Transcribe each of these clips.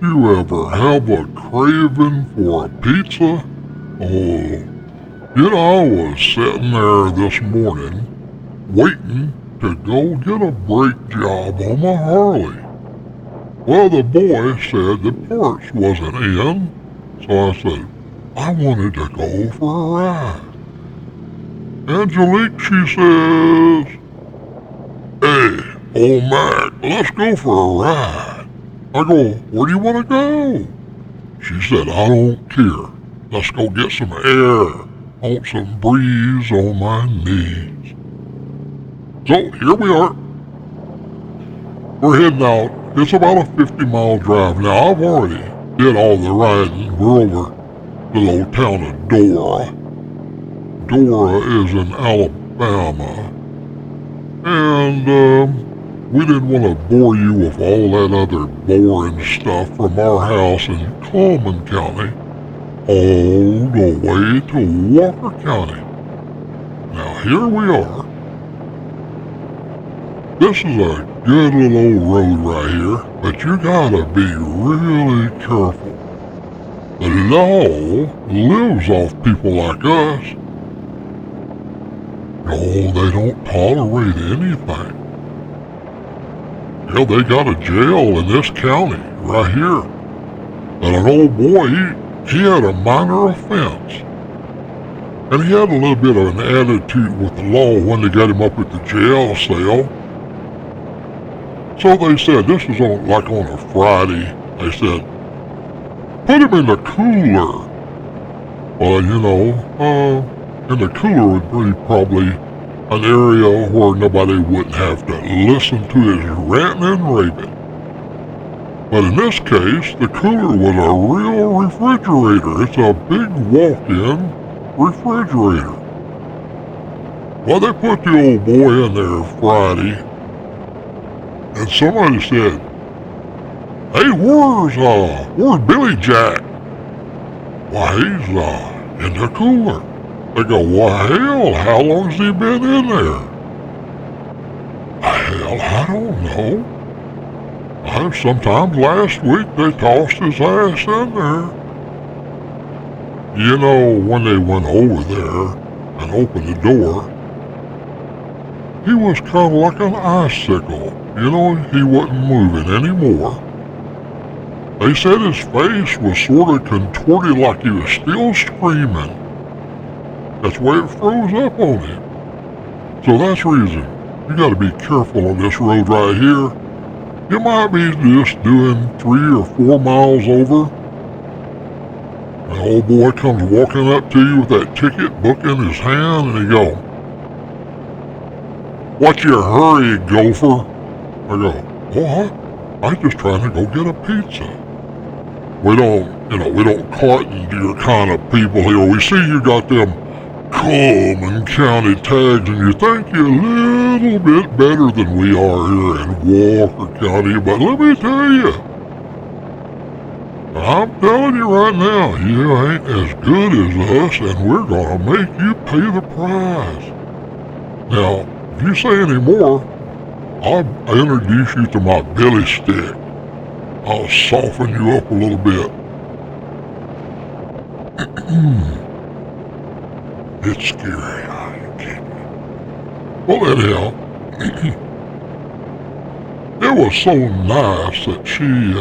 you ever have a craving for a pizza? Oh, I was sitting there this morning waiting to go get a brake job on my Harley. Well, the boy said the parts wasn't in, so I said, I wanted to go for a ride. Angelique, she says, hey, Old Mac, let's go for a ride. I go, where do you want to go? She said, I don't care. Let's go get some air. I want some breeze on my knees. So here we are. We're heading out. It's about a 50-mile drive. Now, I've already did all the riding. We're over the little town of Dora. Dora is in Alabama. And we didn't want to bore you with all that other boring stuff from our house in Coleman County all the way to Walker County. Now, here we are. This is a good little old road right here, but you gotta be really careful. The law lives off people like us. No, they don't tolerate anything. Hell, they got a jail in this county, right here. And an old boy, he had a minor offense. And he had a little bit of an attitude with the law when they got him up at the jail cell. So they said, this is on a Friday, they said, put him in the cooler. Well, in the cooler would be probably an area where nobody wouldn't have to listen to his ranting and raving. But in this case, the cooler was a real refrigerator. It's a big walk-in refrigerator. Well, they put the old boy in there Friday, and somebody said, hey, where's Billy Jack? Why, he's in the cooler. They go, well, hell, how long's he been in there? Hell, I don't know. Sometime last week they tossed his ass in there. You know, when they went over there and opened the door, he was kind of like an icicle. You know, he wasn't moving anymore. They said his face was sort of contorted like he was still screaming. That's the way it froze up on him. So that's the reason you gotta be careful on this road right here. You might be just doing 3 or 4 miles over. An old boy comes walking up to you with that ticket book in his hand and he go, what's your hurry, gopher? I go, what? I'm just trying to go get a pizza. We don't cotton deer kind of people here. We see you got them Coleman County tags and you think you're a little bit better than we are here in Walker County, but let me tell you, I'm telling you right now, you ain't as good as us and we're gonna make you pay the price. Now, if you say any more, I'll introduce you to my billy stick. I'll soften you up a little bit. It's scary, I can't. Well, anyhow, it was so nice that she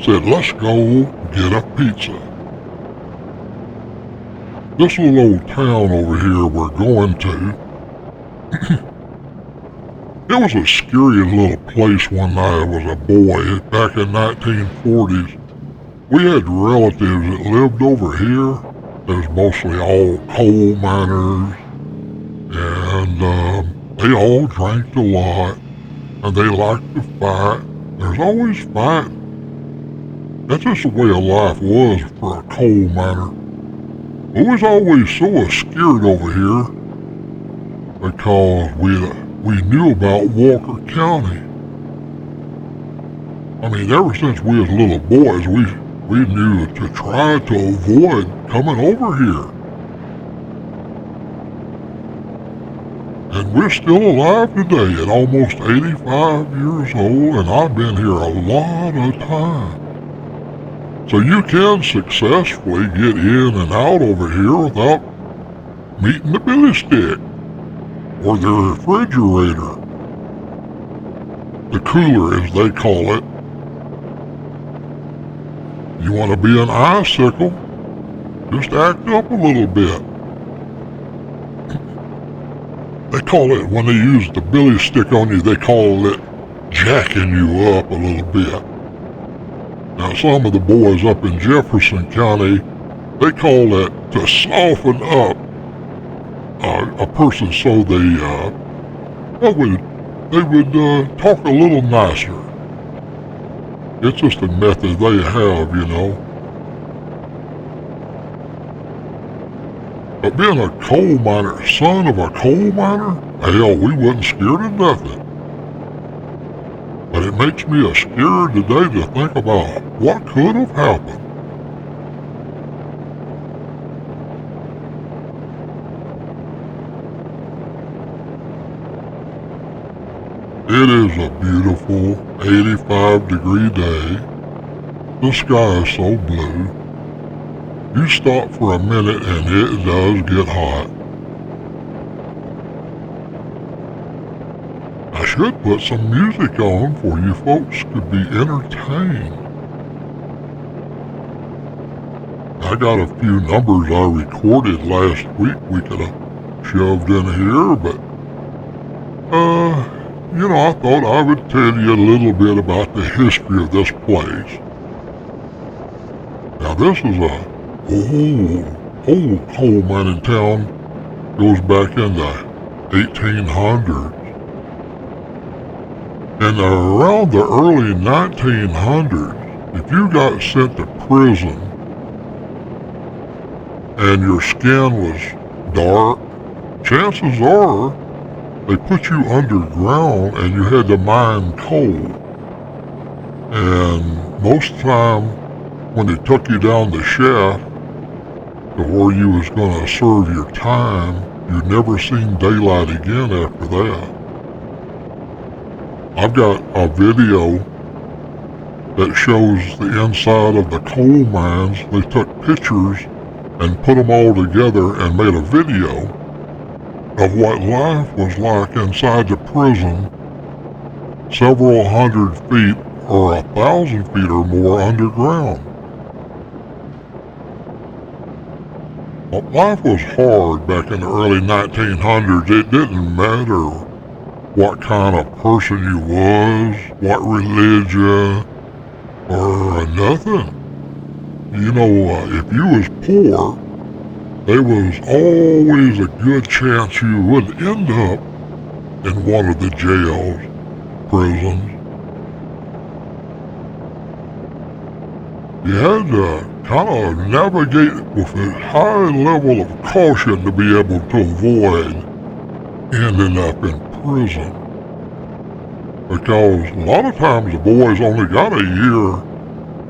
said, let's go get a pizza. This little old town over here we're going to, it was a scary little place when I was a boy back in 1940s. We had relatives that lived over here. It was mostly all coal miners, and they all drank a lot, and they liked to fight. There's always fighting. That's just the way of life was for a coal miner. We was always so scared over here because we knew about Walker County. I mean, ever since we was little boys, we knew to try to avoid coming over here. And we're still alive today at almost 85 years old, and I've been here a lot of time. So you can successfully get in and out over here without meeting the billy stick or the refrigerator. The cooler, as they call it. You want to be an icicle? Just act up a little bit. They call it, when they use the billy stick on you, they call it jacking you up a little bit. Now some of the boys up in Jefferson County, they call it to soften up a person so they would talk a little nicer. It's just a method they have, you know. But being a coal miner, son of a coal miner, hell, we wasn't scared of nothing. But it makes me scared today to think about what could have happened. It is a beautiful 85-degree day. The sky is so blue. You stop for a minute and it does get hot. I should put some music on for you folks to be entertained. I got a few numbers I recorded last week we could have shoved in here, but I thought I would tell you a little bit about the history of this place. Now this is a old coal mining town. Goes back in the 1800s. And around the early 1900s, if you got sent to prison and your skin was dark, chances are they put you underground and you had to mine coal. And most of the time, when they took you down the shaft to where you was going to serve your time, you'd never seen daylight again after that. I've got a video that shows the inside of the coal mines. They took pictures and put them all together and made a video of what life was like inside the prison, several hundred feet or 1,000 feet or more underground. Well, life was hard back in the early 1900s. It didn't matter what kind of person you was, what religion, or nothing. You know, if you was poor, there was always a good chance you would end up in one of the jails, prisons. You had to kind of navigate with a high level of caution to be able to avoid ending up in prison. Because a lot of times the boys only got a year.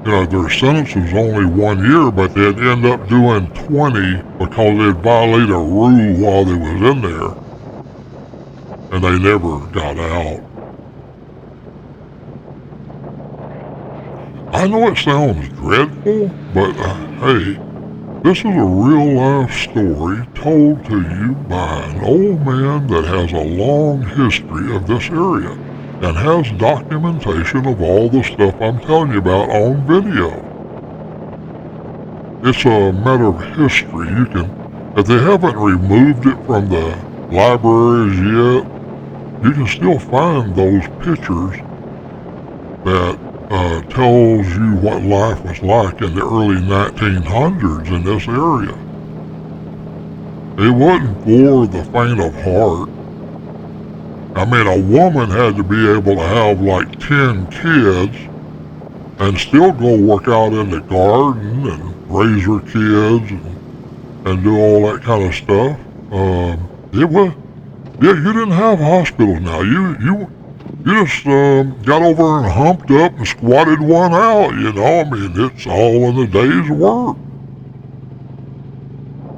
You know, their sentence was only 1 year, but they'd end up doing 20 because they'd violate a rule while they was in there. And they never got out. I know it sounds dreadful, but hey, this is a real-life story told to you by an old man that has a long history of this area and has documentation of all the stuff I'm telling you about on video. It's a matter of history. You can, if they haven't removed it from the libraries yet, you can still find those pictures that tells you what life was like in the early 1900s in this area. It wasn't for the faint of heart. I mean, a woman had to be able to have like 10 kids and still go work out in the garden and raise her kids and do all that kind of stuff. You didn't have hospitals now. You just got over and humped up and squatted one out, you know. I mean, it's all in the day's work.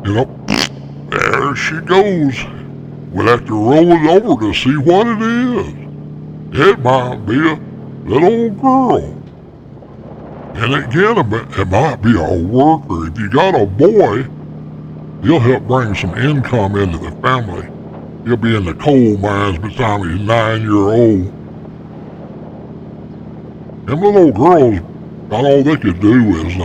You know, there she goes. We'll have to roll it over to see what it is. It might be a little girl. And again, it might be a worker. If you got a boy, he'll help bring some income into the family. He'll be in the coal mines by the time he's 9-year-old. Them little girls, about all they could do is,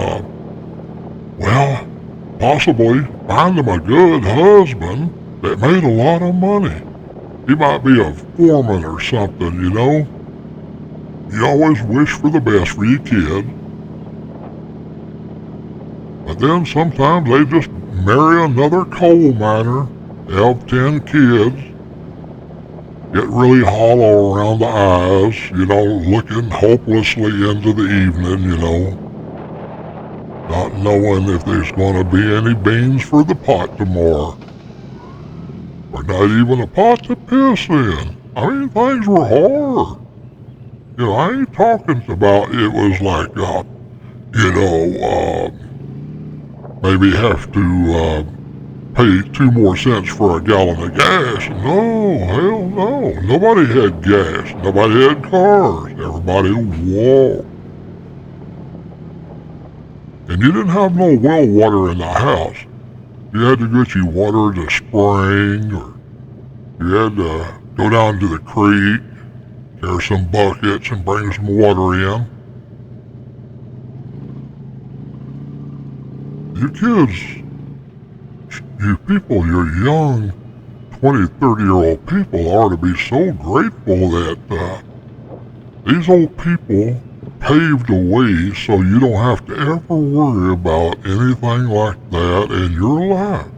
possibly find them a good husband that made a lot of money. He might be a foreman or something, you know. You always wish for the best for your kid. But then sometimes they just marry another coal miner, have 10 kids, get really hollow around the eyes, you know, looking hopelessly into the evening, you know, not knowing if there's going to be any beans for the pot tomorrow. Or not even a pot to piss in. I mean, things were hard. You know, I ain't talking about it was like, maybe have to pay 2 more cents for a gallon of gas. No, hell no. Nobody had gas. Nobody had cars. Everybody walked. And you didn't have no well water in the house. You had to get your water at the spring, or you had to go down to the creek, carry some buckets and bring some water in. You kids, you people, you young 20, 30-year-old people ought to be so grateful that these old people paved the way so you don't have to ever worry about anything like that in your life.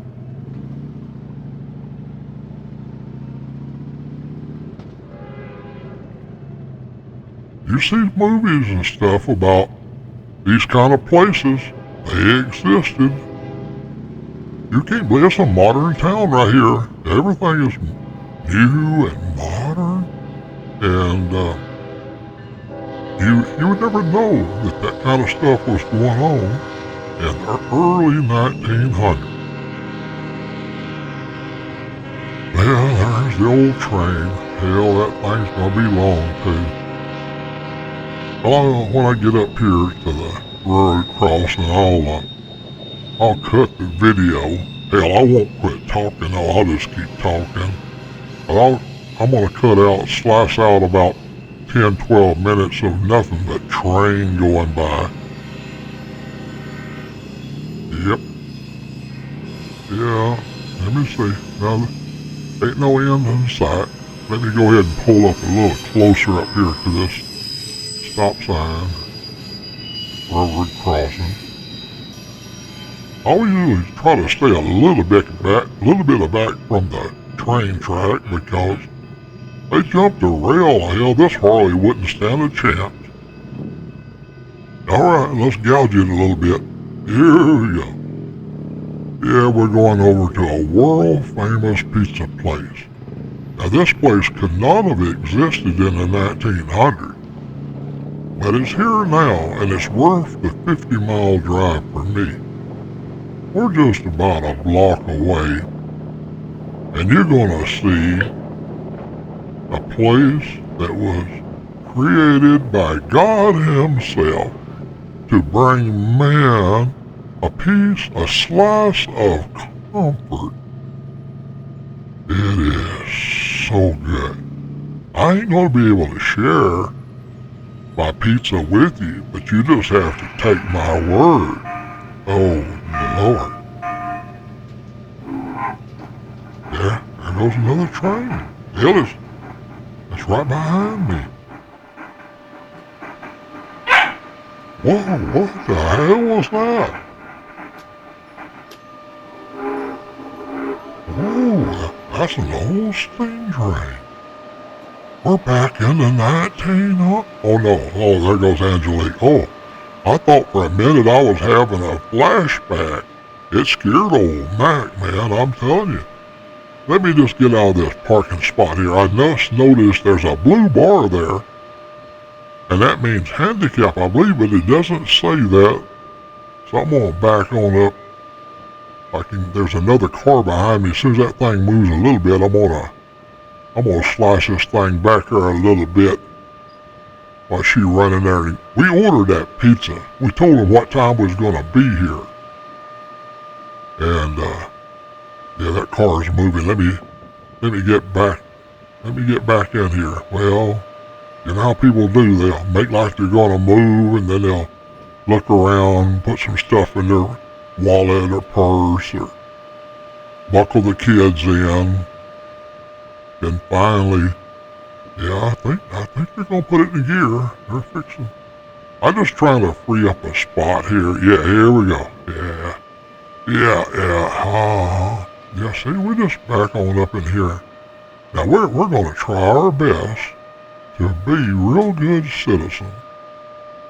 You see movies and stuff about these kind of places. They existed. You can't believe it's a modern town right here. Everything is new and modern. And you would never know that kind of stuff was going on in the early 1900s. Well, there's the old train. Hell, that thing's gonna be long too. Well, when I get up here to the road crossing, I'll cut the video. Hell, I won't quit talking, though. I'll just keep talking. But I'm gonna slice out about 10, 12 minutes of nothing but train going by. Yep. Yeah, let me see. Now, ain't no end in sight. Let me go ahead and pull up a little closer up here to this stop sign. Railroad crossing. I always usually try to stay a little bit back from the train track because they jumped the rail. Hell, this Harley wouldn't stand a chance. Alright, let's gouge it a little bit. Here we go. Yeah, we're going over to a world-famous pizza place. Now, this place could not have existed in the 1900s. But it's here now, and it's worth the 50-mile drive for me. We're just about a block away, and you're gonna see a place that was created by God Himself to bring man a slice of comfort. It is so good. I ain't gonna be able to share my pizza with you, but you just have to take my word. Oh, Lord. There goes another train. Hell, it's right behind me. Whoa, what the hell was that? Oh, that's an old steam train. We're back in the 1900s. Oh no, there goes Angelique. Oh, I thought for a minute I was having a flashback. It scared old Mac, man, I'm telling you. Let me just get out of this parking spot here. I just noticed there's a blue bar there. And that means handicap, I believe, but it doesn't say that. So I'm gonna back on up. There's another car behind me. As soon as that thing moves a little bit, I'm gonna slice this thing back here a little bit. while she running there. We ordered that pizza. We told her what time was going to be here. And, yeah, that car's moving. Let me get back. Let me get back in here. Well, you know how people do. They'll make like they're going to move, and then they'll look around, put some stuff in their wallet or purse, or buckle the kids in. And finally, yeah, I think they're going to put it in gear. They're fixing. I'm just trying to free up a spot here. Yeah, here we go. Yeah. Yeah, see, we just back on up in here. Now, we're going to try our best to be real good citizens.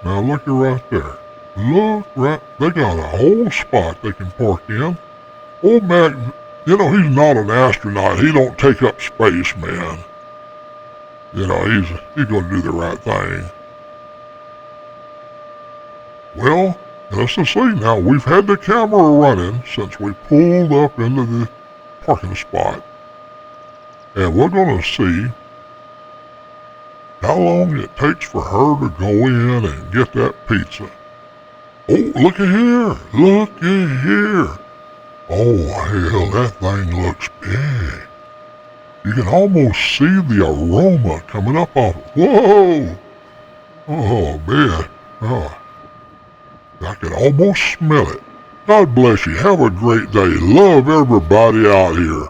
Now, looky right there. Look right, they got a whole spot they can park in. Old Mac, you know, he's not an astronaut. He don't take up space, man. You know, he's going to do the right thing. Well, let's just see now. We've had the camera running since we pulled up into the parking spot. And we're going to see how long it takes for her to go in and get that pizza. Oh, look at here. Look at here. Oh, hell, that thing looks big. You can almost see the aroma coming up off it. Whoa! Oh, man. Oh, I can almost smell it. God bless you. Have a great day. Love everybody out here.